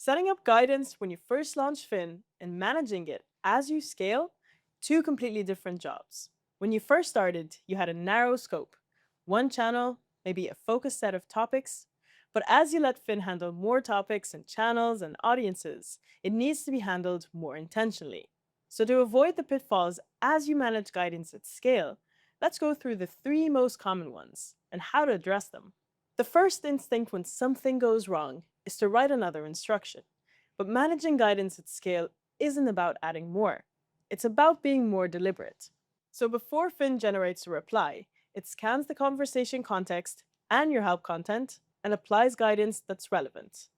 Setting up guidance when you first launch Fin and managing it as you scale, two completely different jobs. When you first started, you had a narrow scope, one channel, maybe a focused set of topics. But as you let Fin handle more topics and channels and audiences, it needs to be handled more intentionally. So, to avoid the pitfalls as you manage guidance at scale, let's go through the three most common ones and how to address them. The first instinct when something goes wrong is to write another instruction. But managing guidance at scale isn't about adding more, it's about being more deliberate. So before Fin generates a reply, it scans the conversation context and your help content and applies guidance that's relevant.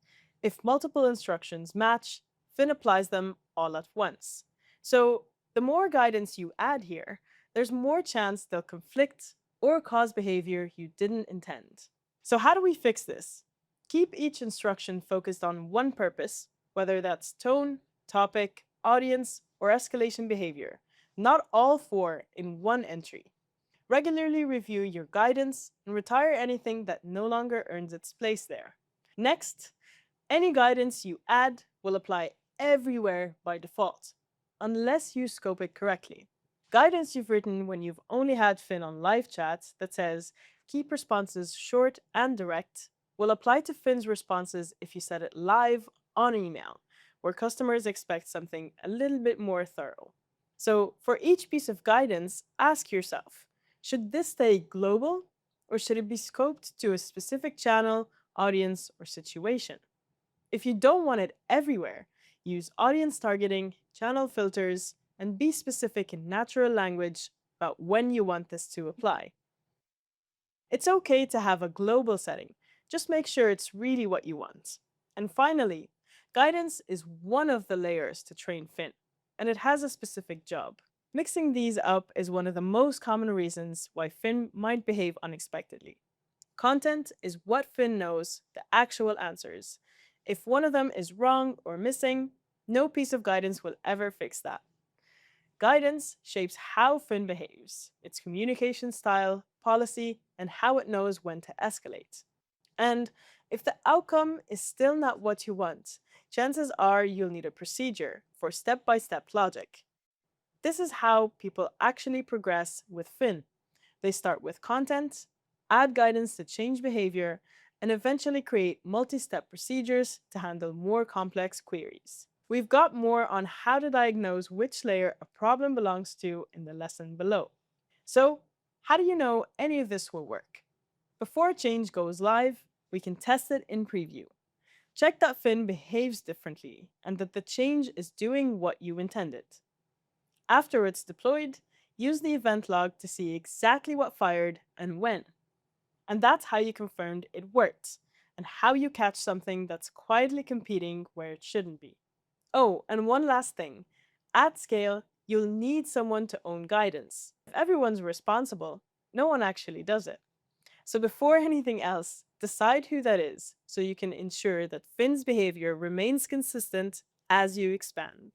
If multiple instructions match, Fin applies them all at once. So the more guidance you add here, there's more chance they'll conflict or cause behavior you didn't intend. So, how do we fix this? Keep each instruction focused on one purpose, whether that's tone, topic, audience, or escalation behavior, not all four in one entry. Regularly review your guidance and retire anything that no longer earns its place there. Next, any guidance you add will apply everywhere by default, unless you scope it correctly. Guidance you've written when you've only had Fin on live chat that says keep responses short and direct will apply to Fin's responses if you set it live on email, where customers expect something a little bit more thorough. So, for each piece of guidance, ask yourself, should this stay global or should it be scoped to a specific channel, audience, or situation? If you don't want it everywhere, use audience targeting, channel filters, and be specific in natural language about when you want this to apply. It's okay to have a global setting, just make sure it's really what you want. And finally, guidance is one of the layers to train Fin, and it has a specific job. Mixing these up is one of the most common reasons why Fin might behave unexpectedly. Content is what Fin knows, the actual answers. If one of them is wrong or missing, no piece of guidance will ever fix that. Guidance shapes how Fin behaves, its communication style, policy, and how it knows when to escalate. And if the outcome is still not what you want, chances are you'll need a procedure for step by step logic. This is how people actually progress with Fin. They start with content, add guidance to change behavior, and eventually create multi step procedures to handle more complex queries. We've got more on how to diagnose which layer a problem belongs to in the lesson below. So, how do you know any of this will work? Before a change goes live, we can test it in preview. Check that Fin behaves differently and that the change is doing what you intended. After it's deployed, use the event log to see exactly what fired and when. And that's how you confirmed it worked, and how you catch something that's quietly competing where it shouldn't be. Oh, and one last thing. At scale, you'll need someone to own guidance. If everyone's responsible, no one actually does it. So before anything else, decide who that is so you can ensure that Fin's behavior remains consistent as you expand.